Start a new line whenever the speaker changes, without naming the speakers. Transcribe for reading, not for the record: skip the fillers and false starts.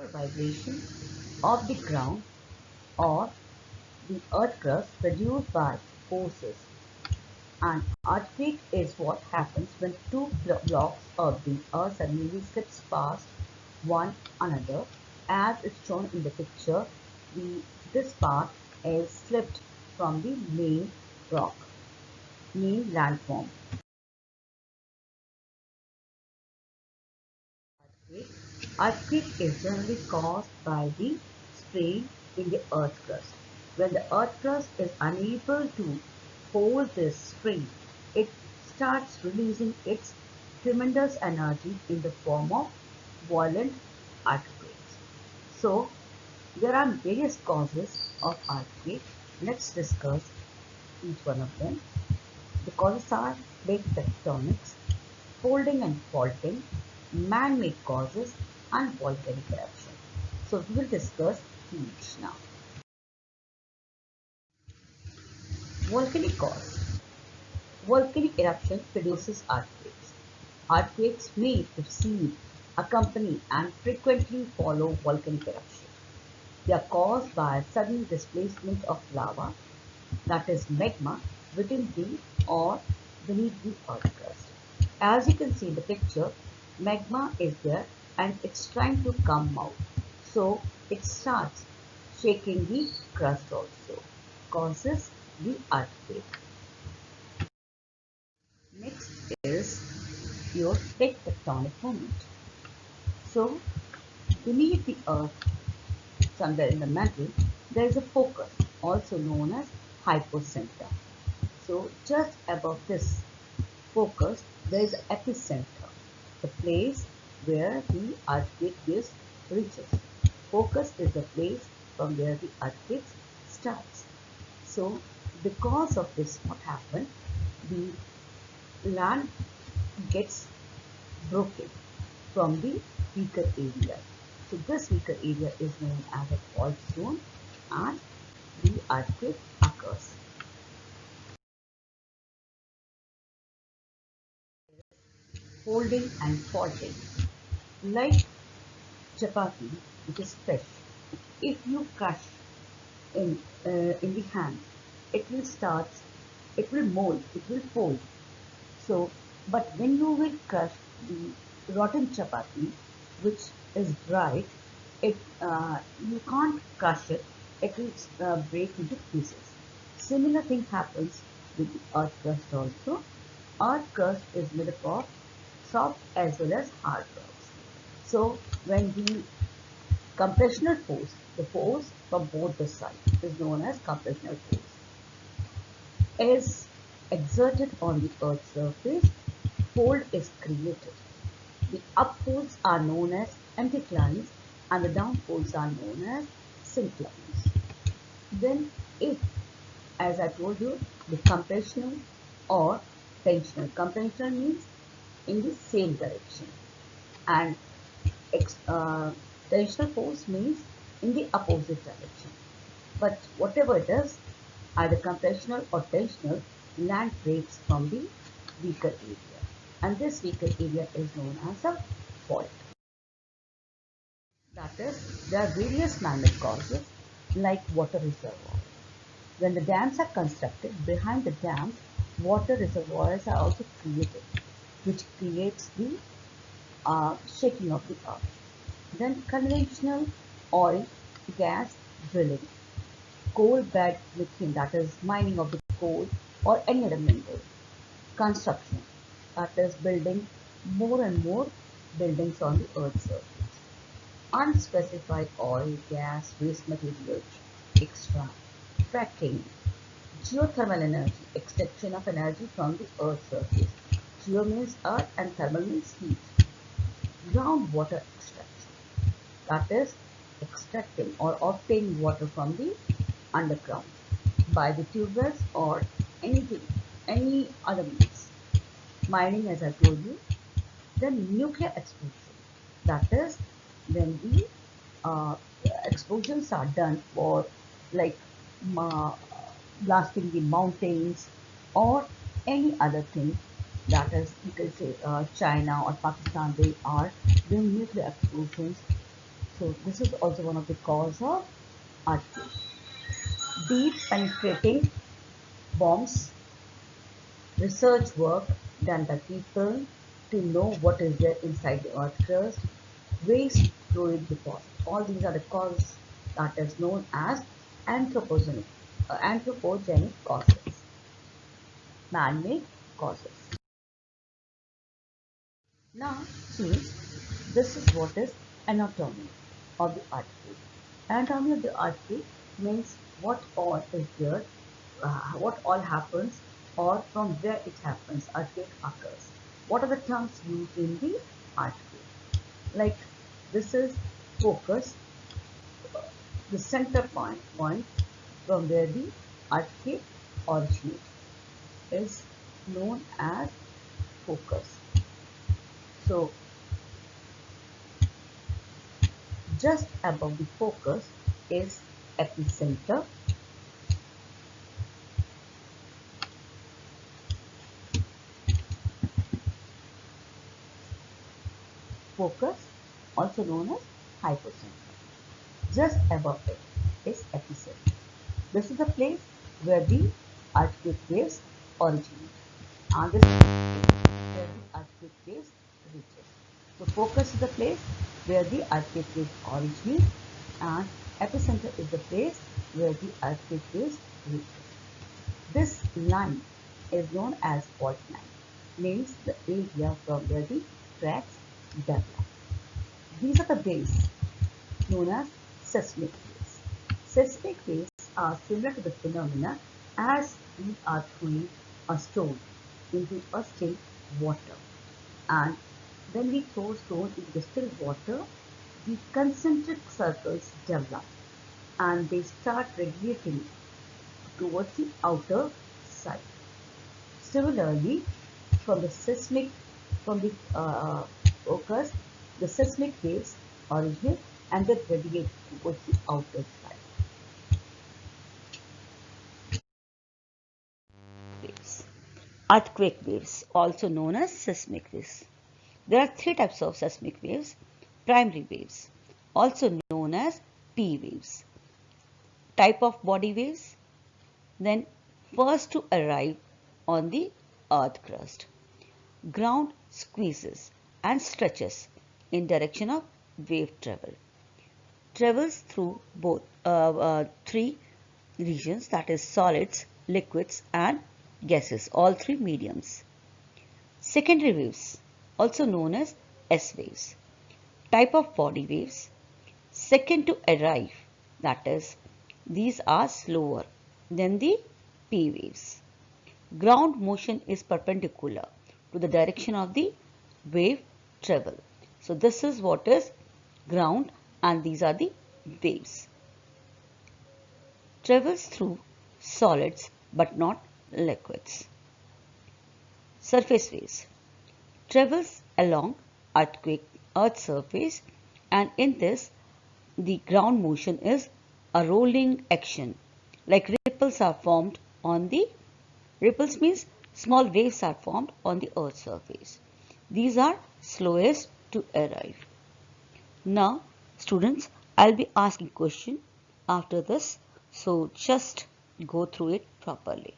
vibration of the ground or the earth crust produced by forces. An earthquake is what happens when two blocks of the earth suddenly slips past one another. As is shown in the picture, this part is slipped from the main rock, main landform. Earthquake is generally caused by the strain in the earth crust. When the earth crust is unable to hold this strain, it starts releasing its tremendous energy in the form of violent earthquakes. So, there are various causes of earthquake. Let's discuss each one of them. The causes are plate tectonics, folding and faulting, man-made causes, and volcanic eruption. So we will discuss each now. Volcanic cause. Volcanic eruption produces earthquakes. Earthquakes may precede, accompany, and frequently follow volcanic eruption. They are caused by sudden displacement of lava, that is magma, within the or beneath the earth crust. As you can see in the picture, magma is there and it's trying to come out. So it starts shaking the crust also, causes the earthquake. Next is your plate tectonic moment. So beneath the earth, somewhere in the mantle, there is a focus, also known as hypocenter. So just above this focus, there is epicenter, the place where the earthquake reaches. Focus is the place from where the earthquake starts. So because of this, what happened? The land gets broken from the weaker area. So this weaker area is known as a fault zone and the earthquake occurs. Folding and faulting. Like chapati, which is fresh, if you crush in the hand, it will start, it will mold, it will fold. So, but when you will crush the rotten chapati, which is dried, it you can't crush it. It will break into pieces. Similar thing happens with the earth crust also. Earth crust is made up of soft as well as hard rocks. So when the compressional force, the force from both the sides is known as compressional force, is exerted on the earth's surface, fold is created. The upfolds are known as anticlines and the downfolds are known as synclines. Then if, as I told you, the compressional or tensional, compressional means in the same direction and tensional force means in the opposite direction. But whatever it is, either compressional or tensional, land breaks from the weaker area, and this weaker area is known as a fault. That is, there are various man-made causes like water reservoirs. When the dams are constructed, behind the dams, water reservoirs are also created, which creates the shaking of the earth. Then conventional oil, gas drilling, coal bed mixing, that is mining of the coal or any other mineral. Construction, that is building more and more buildings on the earth's surface. Unspecified oil, gas, waste materials, extract, fracking, geothermal energy, extraction of energy from the earth's surface. Geo means earth and thermal means heat. Groundwater extraction, that is extracting or obtaining water from the underground by the tube wells or anything, any other means. Mining, as I told you. Then nuclear explosion, that is when the uh, explosions are done for like blasting the mountains or any other thing, that is you can say China or Pakistan, they are doing nuclear explosions So this is also one of the cause of earthquake. Deep penetrating bombs, research work done by people to know what is there inside the earth crust, waste fluid deposit. All these are the causes that is known as anthropogenic causes, man-made causes. Now, see, this is what is anatomy of the earthquake. Anatomy of the earthquake means what all is there, what all happens, or from where it happens, earthquake occurs. What are the terms used in the earthquake? Like this is focus, the center point from where the earthquake originates is known as focus. So just above the focus is epicenter. Focus, also known as hypocenter. Just above it is epicenter. This is the place where the earthquake waves originate. And this is the place where the earthquake waves reaches. So focus is the place where the earthquake waves originate, and epicenter is the place where the earthquake waves reaches. This line is known as fault line, means the area from where the cracks develop. These are the waves known as seismic waves. Seismic waves are similar to the phenomena as we are throwing a stone into a still water. And when we throw stone into the still water, the concentric circles develop and they start radiating towards the outer side. Similarly, from the seismic, from the focus, the seismic waves originate and then radiate towards the outer side. Waves. Earthquake waves, also known as seismic waves. There are three types of seismic waves. Primary waves, also known as P waves. Type of body waves, then first to arrive on the earth crust. Ground squeezes and stretches in direction of wave travel. Travels through both three regions, that is solids, liquids and gases, all three mediums. Secondary waves, also known as S waves. Type of body waves, second to arrive, that is these are slower than the P waves. Ground motion is perpendicular to the direction of the wave travel. So this is what is ground and these are the waves. Travels through solids but not liquids. Surface waves. Travels along earth surface, and in this the ground motion is a rolling action, like ripples are formed on the ripples means small waves are formed on the earth surface. These are slowest to arrive. Now students, I'll be asking question after this, so just go through it properly.